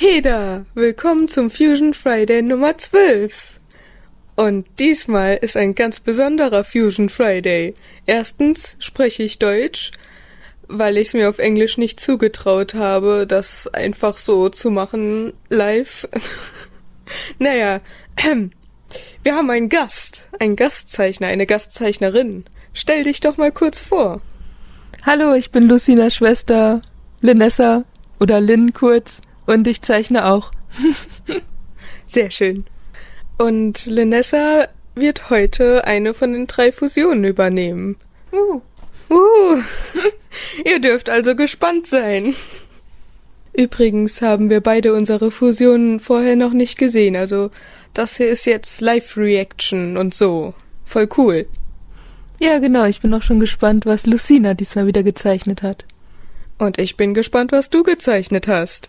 Heda, willkommen zum Fusion Friday Nummer 12. Und diesmal ist ein ganz besonderer Fusion Friday. Erstens spreche ich Deutsch, weil ich es mir auf Englisch nicht zugetraut habe, das einfach so zu machen, live. Naja, wir haben einen Gast, einen Gastzeichner, eine Gastzeichnerin. Stell dich doch mal kurz vor. Hallo, ich bin Lucinas Schwester, Linessa oder Lynn kurz, und ich zeichne auch. Sehr schön. Und Linessa wird heute eine von den 3 Fusionen übernehmen. Ihr dürft also gespannt sein. Übrigens haben wir beide unsere Fusionen vorher noch nicht gesehen, also das hier ist jetzt Live-Reaction und so. Voll cool. Ja, genau, ich bin auch schon gespannt, was Lucina diesmal wieder gezeichnet hat. Und ich bin gespannt, was du gezeichnet hast.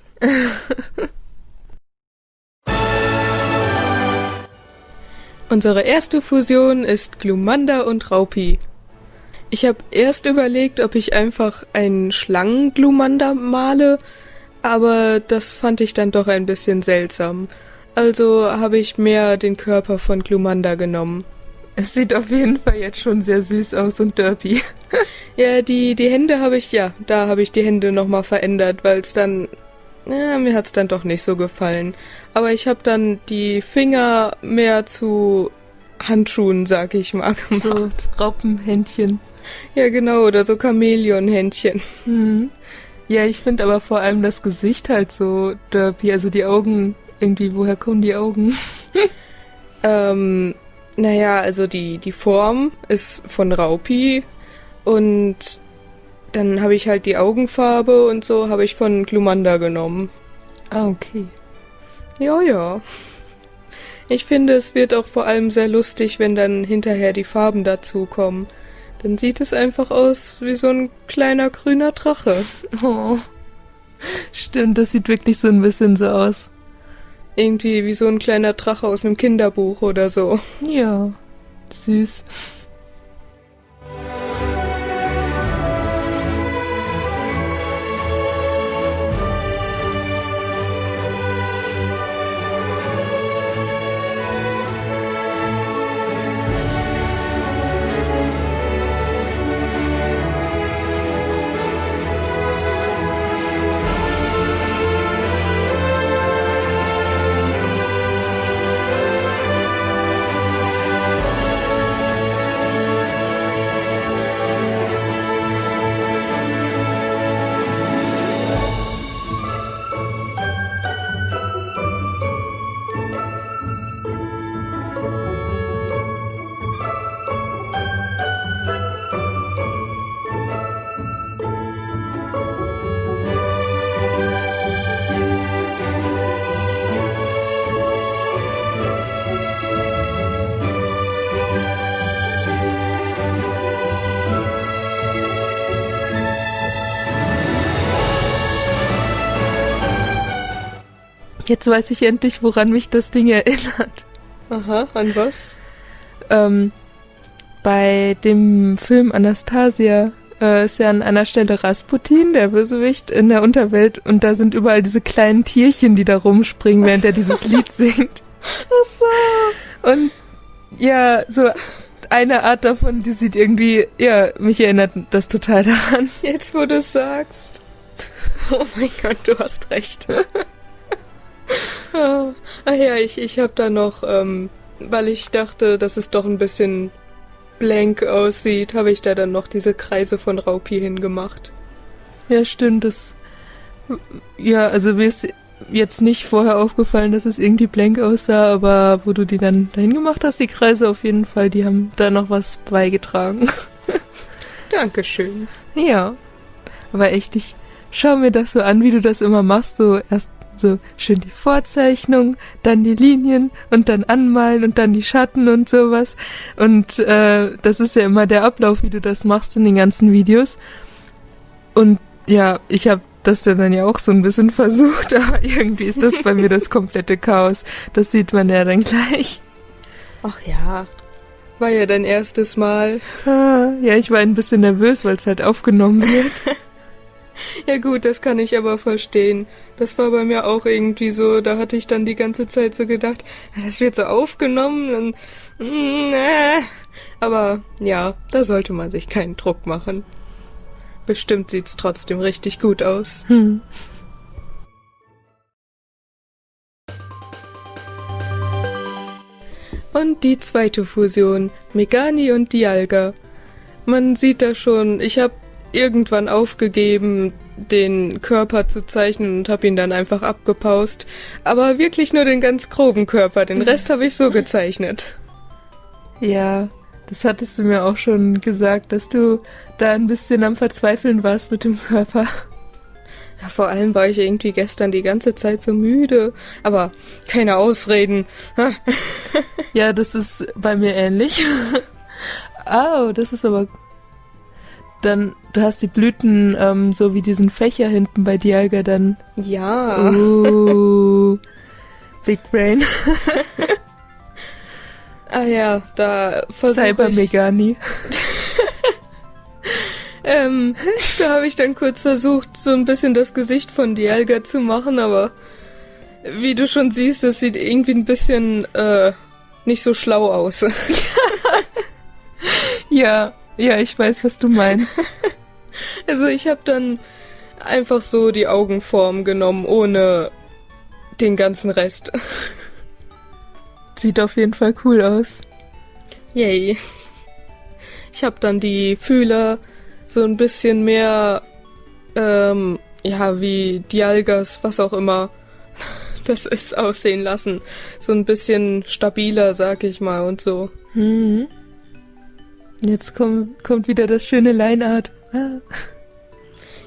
Unsere erste Fusion ist Glumanda und Raupi. Ich habe erst überlegt, ob ich einfach einen Schlangen-Glumanda male, aber das fand ich dann doch ein bisschen seltsam. Also habe ich mehr den Körper von Glumanda genommen. Es sieht auf jeden Fall jetzt schon sehr süß aus und derpy. Ja, die Hände habe ich die Hände nochmal verändert, weil es dann, mir hat's dann doch nicht so gefallen. Aber ich habe dann die Finger mehr zu Handschuhen, sag ich mal, gemacht. So Raupenhändchen. Ja, genau, oder so Chamäleonhändchen. Ja, ich finde aber vor allem das Gesicht halt so derpy, also die Augen, irgendwie, woher kommen die Augen? Naja, also die Form ist von Raupi und dann habe ich halt die Augenfarbe und so habe ich von Glumanda genommen. Ah, okay. Ja. Ich finde, es wird auch vor allem sehr lustig, wenn dann hinterher die Farben dazukommen. Dann sieht es einfach aus wie so ein kleiner grüner Drache. Oh. Stimmt, das sieht wirklich so ein bisschen so aus. Irgendwie wie so ein kleiner Drache aus einem Kinderbuch oder so. Ja, süß. Jetzt weiß ich endlich, woran mich das Ding erinnert. Aha, an was? Bei dem Film Anastasia ist ja an einer Stelle Rasputin, der Bösewicht, in der Unterwelt, und da sind überall diese kleinen Tierchen, die da rumspringen, während er dieses Lied singt. Ach so. Und ja, so eine Art davon, die sieht irgendwie, ja, mich erinnert das total daran. Jetzt, wo du es sagst. Oh mein Gott, du hast recht. Ah ja, ich habe da noch, weil ich dachte, dass es doch ein bisschen blank aussieht, habe ich da dann noch diese Kreise von Raupi hingemacht. Ja, stimmt, ja, also mir ist jetzt nicht vorher aufgefallen, dass es irgendwie blank aussah, aber wo du die dann dahin gemacht hast, die Kreise auf jeden Fall, die haben da noch was beigetragen. Dankeschön. Ja, aber echt, ich schau mir das so an, wie du das immer machst, so erst so schön die Vorzeichnung, dann die Linien und dann anmalen und dann die Schatten und sowas. Und das ist ja immer der Ablauf, wie du das machst in den ganzen Videos. Und ja, ich habe das dann ja auch so ein bisschen versucht, aber irgendwie ist das bei mir das komplette Chaos. Das sieht man ja dann gleich. Ach ja, war ja dein erstes Mal. Ja, ich war ein bisschen nervös, weil es halt aufgenommen wird. Ja gut, das kann ich aber verstehen. Das war bei mir auch irgendwie so, da hatte ich dann die ganze Zeit so gedacht, das wird so aufgenommen und aber ja, da sollte man sich keinen Druck machen. Bestimmt sieht's trotzdem richtig gut aus. Und die zweite Fusion, Megani und Dialga. Man sieht da schon, ich habe irgendwann aufgegeben, den Körper zu zeichnen und habe ihn dann einfach abgepaust. Aber wirklich nur den ganz groben Körper, den Rest habe ich so gezeichnet. Ja, das hattest du mir auch schon gesagt, dass du da ein bisschen am Verzweifeln warst mit dem Körper. Ja, vor allem war ich irgendwie gestern die ganze Zeit so müde. Aber keine Ausreden. Ja, das ist bei mir ähnlich. Oh, das ist aber... Dann, du hast die Blüten, so wie diesen Fächer hinten bei Dialga dann. Ja. Big Brain. Ah ja, da versuche Cyber Megani. Da habe ich dann kurz versucht, so ein bisschen das Gesicht von Dialga zu machen, aber wie du schon siehst, das sieht irgendwie ein bisschen nicht so schlau aus. Ja, ich weiß, was du meinst. Also ich habe dann einfach so die Augenform genommen, ohne den ganzen Rest. Sieht auf jeden Fall cool aus. Yay. Ich habe dann die Fühler so ein bisschen mehr, wie Dialgas, was auch immer das ist, aussehen lassen. So ein bisschen stabiler, sag ich mal, und so. Jetzt kommt wieder das schöne Lineart.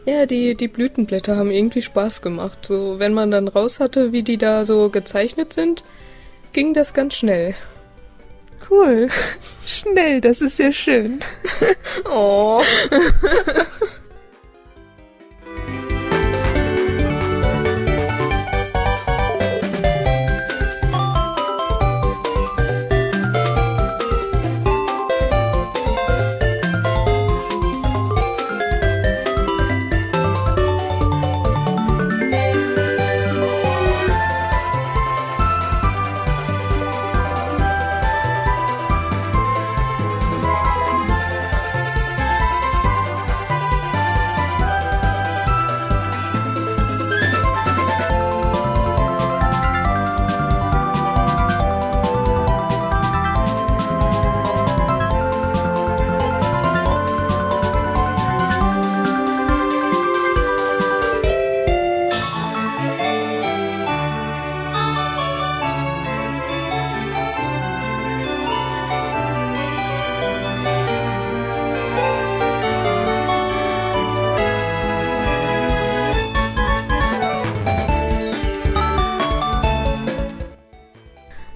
Ja, die Blütenblätter haben irgendwie Spaß gemacht. So, wenn man dann raus hatte, wie die da so gezeichnet sind, ging das ganz schnell. Cool. Schnell, das ist ja schön. Oh.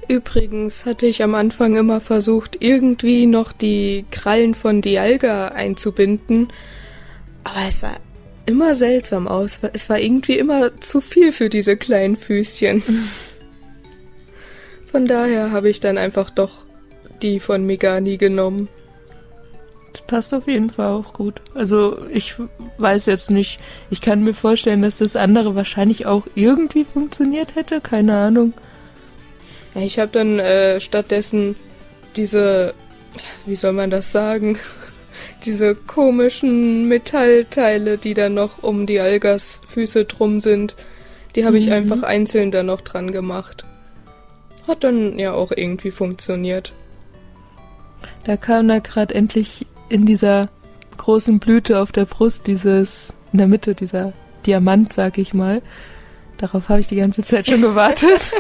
Übrigens hatte ich am Anfang immer versucht, irgendwie noch die Krallen von Dialga einzubinden, aber es sah immer seltsam aus. Es war irgendwie immer zu viel für diese kleinen Füßchen. Von daher habe ich dann einfach doch die von Megani genommen. Das passt auf jeden Fall auch gut. Also ich weiß jetzt nicht, ich kann mir vorstellen, dass das andere wahrscheinlich auch irgendwie funktioniert hätte, keine Ahnung. Ja, ich habe dann stattdessen diese, wie soll man das sagen, diese komischen Metallteile, die dann noch um Dialgas Füße drum sind, die habe ich einfach einzeln dann noch dran gemacht. Hat dann ja auch irgendwie funktioniert. Da kam da gerade endlich in dieser großen Blüte auf der Brust in der Mitte dieser Diamant, sag ich mal. Darauf habe ich die ganze Zeit schon gewartet.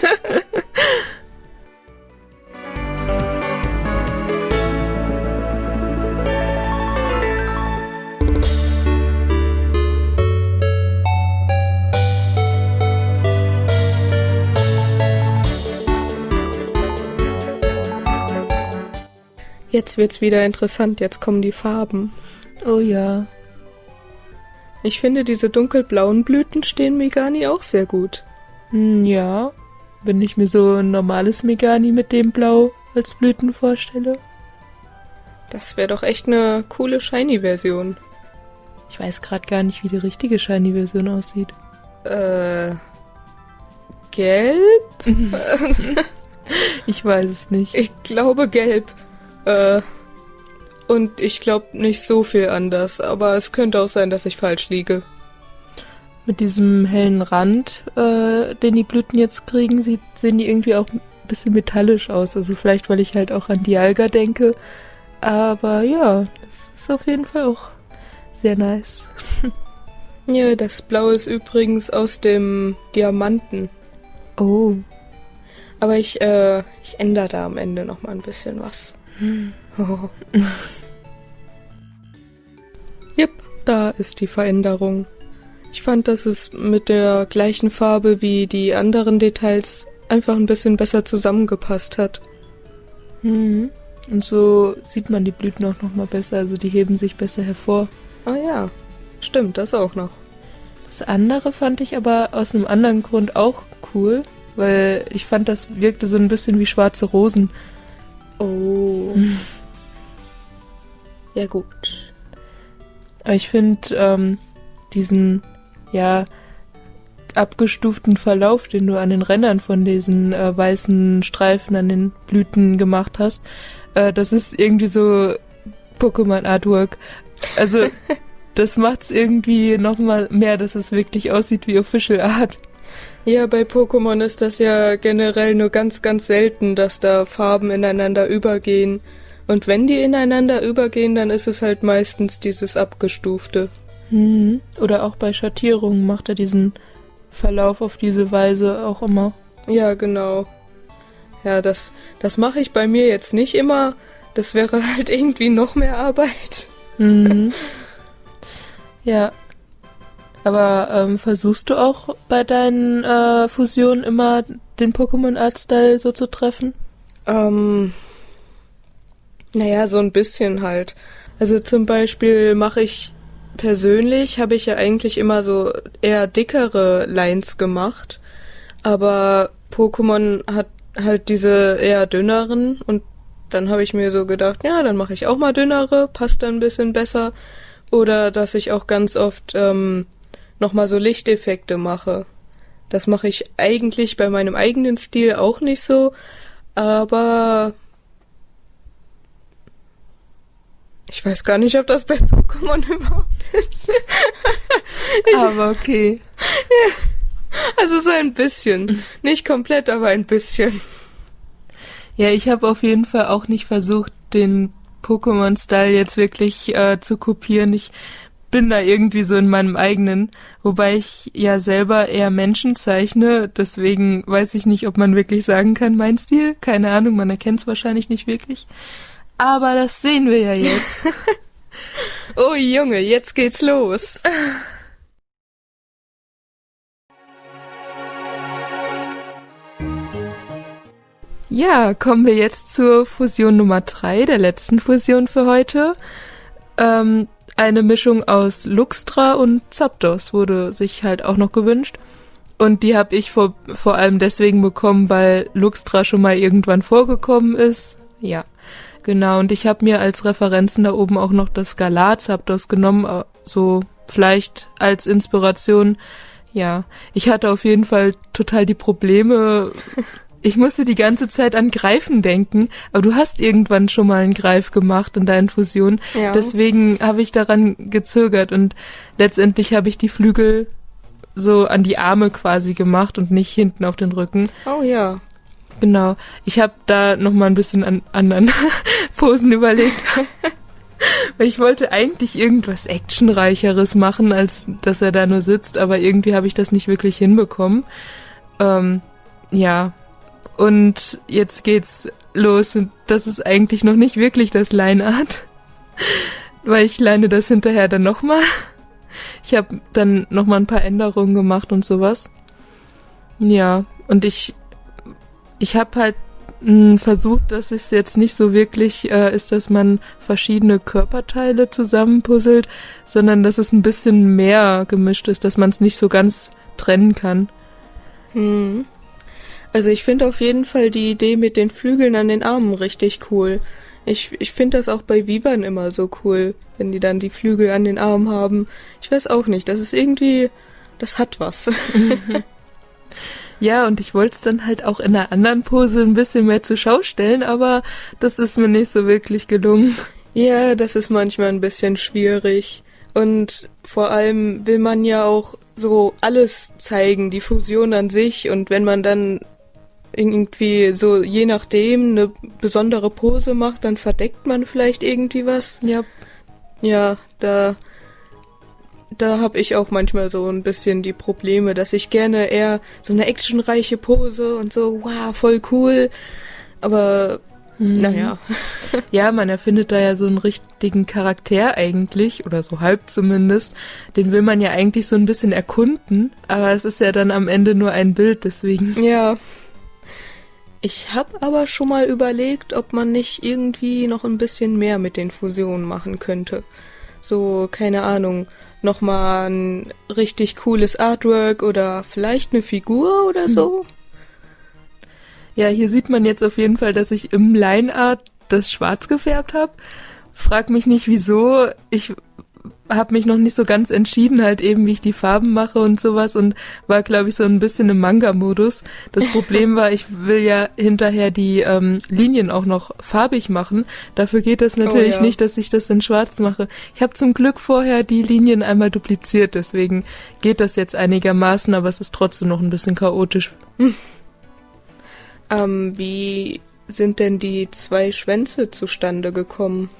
Jetzt wird's wieder interessant, jetzt kommen die Farben. Oh ja. Ich finde, diese dunkelblauen Blüten stehen Megani auch sehr gut. Ja, wenn ich mir so ein normales Megani mit dem Blau als Blüten vorstelle. Das wäre doch echt eine coole Shiny-Version. Ich weiß gerade gar nicht, wie die richtige Shiny-Version aussieht. Gelb? Ich weiß es nicht. Ich glaube gelb. Und ich glaube nicht so viel anders, aber es könnte auch sein, dass ich falsch liege. Mit diesem hellen Rand, den die Blüten jetzt kriegen, sehen die irgendwie auch ein bisschen metallisch aus. Also vielleicht, weil ich halt auch an Dialga denke. Aber ja, das ist auf jeden Fall auch sehr nice. Ja, das Blau ist übrigens aus dem Diamanten. Oh. Aber ich ändere da am Ende noch mal ein bisschen was. Oh. Jupp, da ist die Veränderung. Ich fand, dass es mit der gleichen Farbe wie die anderen Details einfach ein bisschen besser zusammengepasst hat. Mhm. Und so sieht man die Blüten auch nochmal besser, also die heben sich besser hervor. Ah ja, stimmt, das auch noch. Das andere fand ich aber aus einem anderen Grund auch cool, weil ich fand, das wirkte so ein bisschen wie schwarze Rosen. Oh. Ja, gut. Aber ich finde diesen, ja, abgestuften Verlauf, den du an den Rändern von diesen weißen Streifen an den Blüten gemacht hast, das ist irgendwie so Pokémon-Artwork. Also, das macht's irgendwie nochmal mehr, dass es wirklich aussieht wie Official Art. Ja, bei Pokémon ist das ja generell nur ganz, ganz selten, dass da Farben ineinander übergehen. Und wenn die ineinander übergehen, dann ist es halt meistens dieses Abgestufte. Mhm. Oder auch bei Schattierungen macht er diesen Verlauf auf diese Weise auch immer. Ja, genau. Ja, das mache ich bei mir jetzt nicht immer. Das wäre halt irgendwie noch mehr Arbeit. Mhm. Ja. Aber versuchst du auch bei deinen Fusionen immer den Pokémon-Art-Style so zu treffen? Naja, so ein bisschen halt. Also zum Beispiel habe ich ja eigentlich immer so eher dickere Lines gemacht. Aber Pokémon hat halt diese eher dünneren und dann habe ich mir so gedacht, ja, dann mache ich auch mal dünnere, passt dann ein bisschen besser. Oder dass ich auch ganz oft nochmal so Lichteffekte mache. Das mache ich eigentlich bei meinem eigenen Stil auch nicht so, aber ich weiß gar nicht, ob das bei Pokémon überhaupt ist. Aber okay. Ja, also so ein bisschen. Nicht komplett, aber ein bisschen. Ja, ich habe auf jeden Fall auch nicht versucht, den Pokémon-Style jetzt wirklich zu kopieren. Ich bin da irgendwie so in meinem eigenen, wobei ich ja selber eher Menschen zeichne, deswegen weiß ich nicht, ob man wirklich sagen kann, mein Stil. Keine Ahnung, man erkennt es wahrscheinlich nicht wirklich. Aber das sehen wir ja jetzt. Oh Junge, jetzt geht's los. Ja, kommen wir jetzt zur Fusion Nummer 3, der letzten Fusion für heute. Eine Mischung aus Luxtra und Zapdos wurde sich halt auch noch gewünscht. Und die habe ich vor allem deswegen bekommen, weil Luxtra schon mal irgendwann vorgekommen ist. Ja, genau. Und ich habe mir als Referenzen da oben auch noch das Galar-Zapdos genommen, so vielleicht als Inspiration. Ja, ich hatte auf jeden Fall total die Probleme. Ich musste die ganze Zeit an Greifen denken, aber du hast irgendwann schon mal einen Greif gemacht in deinen Fusionen. Ja. Deswegen habe ich daran gezögert und letztendlich habe ich die Flügel so an die Arme quasi gemacht und nicht hinten auf den Rücken. Oh ja. Genau. Ich habe da nochmal ein bisschen an anderen Posen überlegt. Weil ich wollte eigentlich irgendwas Actionreicheres machen, als dass er da nur sitzt, aber irgendwie habe ich das nicht wirklich hinbekommen. Ja. Und jetzt geht's los. Und das ist eigentlich noch nicht wirklich das Line-Art. Weil ich line das hinterher dann nochmal. Ich habe dann nochmal ein paar Änderungen gemacht und sowas. Ja, und ich habe halt versucht, dass es jetzt nicht so wirklich ist, dass man verschiedene Körperteile zusammenpuzzelt, sondern dass es ein bisschen mehr gemischt ist, dass man es nicht so ganz trennen kann. Also ich finde auf jeden Fall die Idee mit den Flügeln an den Armen richtig cool. Ich finde das auch bei Vibern immer so cool, wenn die dann die Flügel an den Armen haben. Ich weiß auch nicht, das ist irgendwie, das hat was. Ja, und ich wollte es dann halt auch in einer anderen Pose ein bisschen mehr zur Schau stellen, aber das ist mir nicht so wirklich gelungen. Ja, das ist manchmal ein bisschen schwierig. Und vor allem will man ja auch so alles zeigen, die Fusion an sich. Und wenn man dann irgendwie so je nachdem eine besondere Pose macht, dann verdeckt man vielleicht irgendwie was. Ja. Ja, da habe ich auch manchmal so ein bisschen die Probleme, dass ich gerne eher so eine actionreiche Pose und so, wow, voll cool. Aber naja. Ja, man erfindet da ja so einen richtigen Charakter eigentlich, oder so halb zumindest. Den will man ja eigentlich so ein bisschen erkunden, aber es ist ja dann am Ende nur ein Bild, deswegen. Ja. Ich habe aber schon mal überlegt, ob man nicht irgendwie noch ein bisschen mehr mit den Fusionen machen könnte. So, keine Ahnung, nochmal ein richtig cooles Artwork oder vielleicht eine Figur oder so. Ja, hier sieht man jetzt auf jeden Fall, dass ich im Line-Art das schwarz gefärbt habe. Frag mich nicht, wieso. Ich habe mich noch nicht so ganz entschieden, halt eben, wie ich die Farben mache und sowas und war, glaube ich, so ein bisschen im Manga-Modus. Das Problem war, ich will ja hinterher die Linien auch noch farbig machen. Dafür geht das natürlich nicht, dass ich das in schwarz mache. Ich habe zum Glück vorher die Linien einmal dupliziert, deswegen geht das jetzt einigermaßen, aber es ist trotzdem noch ein bisschen chaotisch. Wie sind denn die 2 Schwänze zustande gekommen?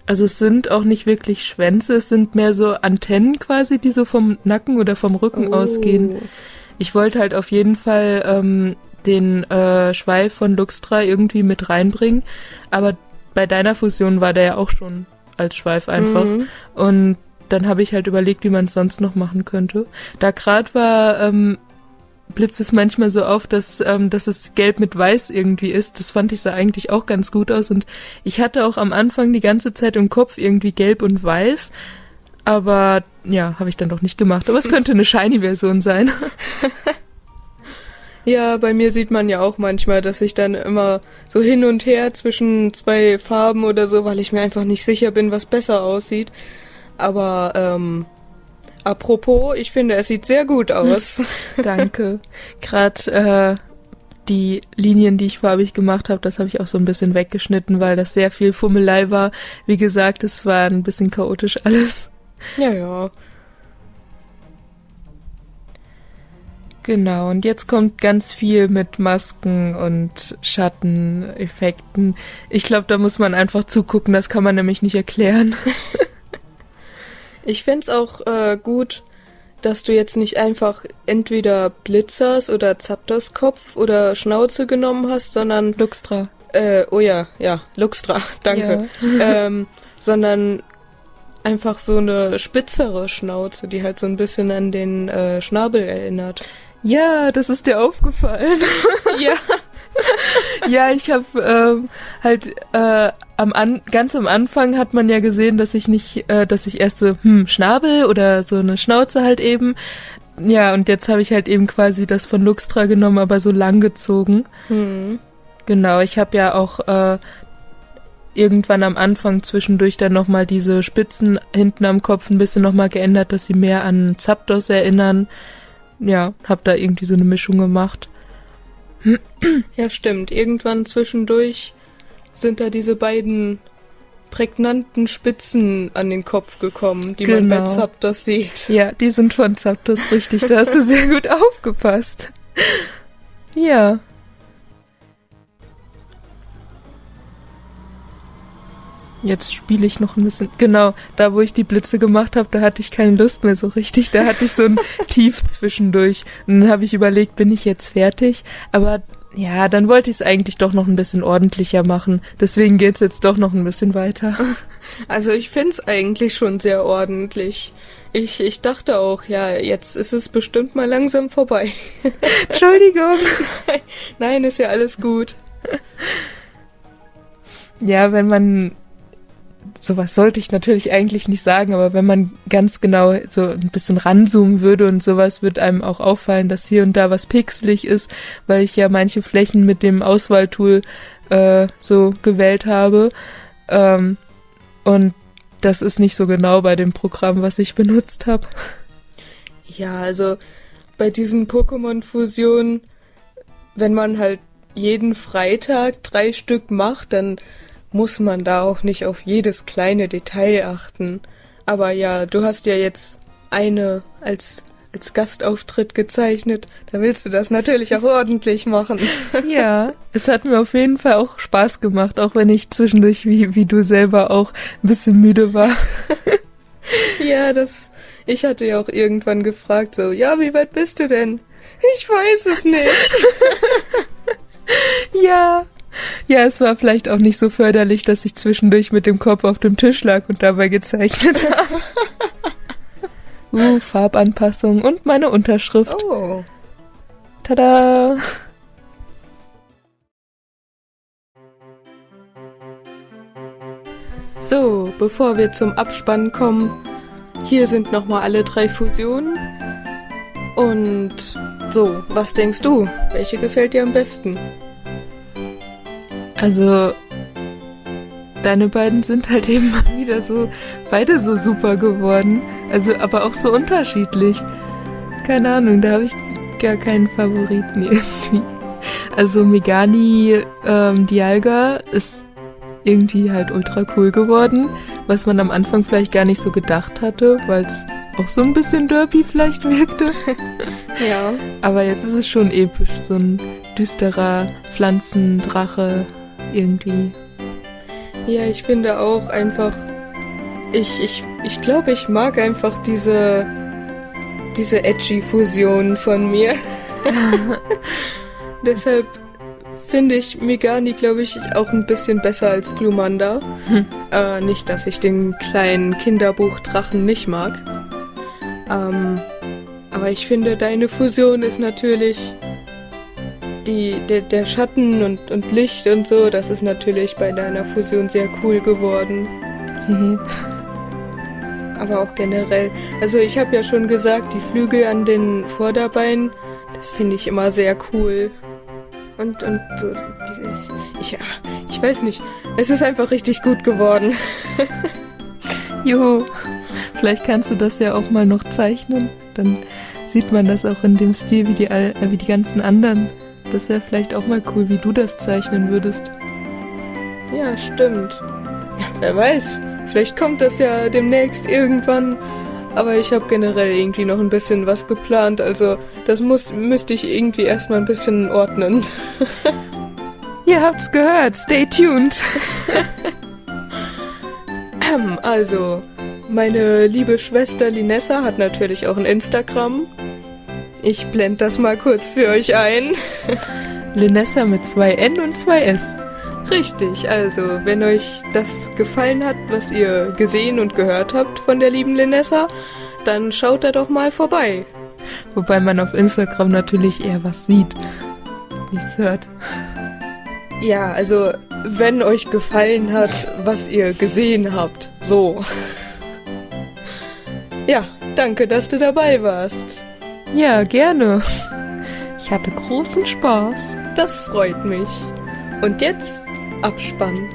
Also es sind auch nicht wirklich Schwänze, es sind mehr so Antennen quasi, die so vom Nacken oder vom Rücken ausgehen. Ich wollte halt auf jeden Fall den Schweif von Luxtra irgendwie mit reinbringen, aber bei deiner Fusion war der ja auch schon als Schweif einfach. Und dann habe ich halt überlegt, wie man es sonst noch machen könnte. Da gerade war blitzt es manchmal so auf, dass es gelb mit weiß irgendwie ist. Das fand ich sah eigentlich auch ganz gut aus und ich hatte auch am Anfang die ganze Zeit im Kopf irgendwie gelb und weiß, aber ja, habe ich dann doch nicht gemacht. Aber es könnte eine Shiny-Version sein. Ja, bei mir sieht man ja auch manchmal, dass ich dann immer so hin und her zwischen 2 Farben oder so, weil ich mir einfach nicht sicher bin, was besser aussieht. Aber apropos, ich finde, es sieht sehr gut aus. Danke. Gerade die Linien, die ich farbig gemacht habe, das habe ich auch so ein bisschen weggeschnitten, weil das sehr viel Fummelei war. Wie gesagt, es war ein bisschen chaotisch alles. Ja. Genau, und jetzt kommt ganz viel mit Masken und Schatteneffekten. Ich glaube, da muss man einfach zugucken, das kann man nämlich nicht erklären. Ich fänd's auch gut, dass du jetzt nicht einfach entweder Blitzers oder Zapdos Kopf oder Schnauze genommen hast, sondern Luxtra. Luxtra, danke. Ja. Sondern einfach so eine spitzere Schnauze, die halt so ein bisschen an den Schnabel erinnert. Ja, das ist dir aufgefallen. Ja. Ja, ich habe ganz am Anfang hat man ja gesehen, dass ich erst so Schnabel oder so eine Schnauze halt eben. Ja, und jetzt habe ich halt eben quasi das von Luxtra genommen, aber so lang gezogen. Genau, ich habe ja auch irgendwann am Anfang zwischendurch dann nochmal diese Spitzen hinten am Kopf ein bisschen nochmal geändert, dass sie mehr an Zapdos erinnern. Ja, habe da irgendwie so eine Mischung gemacht. Ja, stimmt. Irgendwann zwischendurch sind da diese beiden prägnanten Spitzen an den Kopf gekommen, die man bei Zapdos sieht. Ja, die sind von Zapdos, richtig. Da hast du sehr gut aufgepasst. Ja. Jetzt spiele ich noch ein bisschen. Genau, da wo ich die Blitze gemacht habe, da hatte ich keine Lust mehr so richtig. Da hatte ich so ein Tief zwischendurch. Und dann habe ich überlegt, bin ich jetzt fertig? Aber ja, dann wollte ich es eigentlich doch noch ein bisschen ordentlicher machen. Deswegen geht's jetzt doch noch ein bisschen weiter. Also ich find's eigentlich schon sehr ordentlich. Ich dachte auch, ja, jetzt ist es bestimmt mal langsam vorbei. Entschuldigung. Nein, ist ja alles gut. Ja, wenn man sowas sollte ich natürlich eigentlich nicht sagen, aber wenn man ganz genau so ein bisschen ranzoomen würde und sowas, wird einem auch auffallen, dass hier und da was pixelig ist, weil ich ja manche Flächen mit dem Auswahltool so gewählt habe. Und das ist nicht so genau bei dem Programm, was ich benutzt habe. Ja, also bei diesen Pokémon-Fusionen, wenn man halt jeden Freitag 3 Stück macht, dann muss man da auch nicht auf jedes kleine Detail achten. Aber ja, du hast ja jetzt eine als Gastauftritt gezeichnet, da willst du das natürlich auch ordentlich machen. Ja, es hat mir auf jeden Fall auch Spaß gemacht, auch wenn ich zwischendurch, wie du selber auch, ein bisschen müde war. Ja, ich hatte ja auch irgendwann gefragt, so, ja, wie weit bist du denn? Ich weiß es nicht. Ja, es war vielleicht auch nicht so förderlich, dass ich zwischendurch mit dem Kopf auf dem Tisch lag und dabei gezeichnet habe. Farbanpassung und meine Unterschrift. Oh. Tada! So, bevor wir zum Abspann kommen, hier sind nochmal alle 3 Fusionen. Und so, was denkst du? Welche gefällt dir am besten? Also, deine beiden sind halt eben mal wieder beide so super geworden. Also, aber auch so unterschiedlich. Keine Ahnung, da habe ich gar keinen Favoriten irgendwie. Also, Megani Dialga ist irgendwie halt ultra cool geworden, was man am Anfang vielleicht gar nicht so gedacht hatte, weil es auch so ein bisschen derpy vielleicht wirkte. Ja. Aber jetzt ist es schon episch, so ein düsterer Pflanzendrache irgendwie. Ja, ich finde auch einfach, ich glaube, ich mag einfach diese edgy Fusion von mir. Deshalb finde ich Megani, glaube ich, auch ein bisschen besser als Glumanda. Nicht, dass ich den kleinen Kinderbuchdrachen nicht mag. Aber ich finde, deine Fusion ist natürlich der Schatten und Licht und so, das ist natürlich bei deiner Fusion sehr cool geworden. Aber auch generell. Also ich habe ja schon gesagt, die Flügel an den Vorderbeinen, das finde ich immer sehr cool. Und so, ich weiß nicht, es ist einfach richtig gut geworden. Juhu, vielleicht kannst du das ja auch mal noch zeichnen, dann sieht man das auch in dem Stil wie die ganzen anderen. Das wäre vielleicht auch mal cool, wie du das zeichnen würdest. Ja, stimmt. Ja, wer weiß, vielleicht kommt das ja demnächst irgendwann. Aber ich habe generell irgendwie noch ein bisschen was geplant, also das müsste ich irgendwie erstmal ein bisschen ordnen. Ihr habt's gehört, stay tuned. Also, meine liebe Schwester Linessa hat natürlich auch ein Instagram. Ich blende das mal kurz für euch ein. Linessa mit 2 N und 2 S. Richtig, also wenn euch das gefallen hat, was ihr gesehen und gehört habt von der lieben Linessa, dann schaut da doch mal vorbei. Wobei man auf Instagram natürlich eher was sieht und nichts hört. Ja, also wenn euch gefallen hat, was ihr gesehen habt, so. Ja, danke, dass du dabei warst. Ja, gerne. Ich hatte großen Spaß. Das freut mich. Und jetzt Abspann.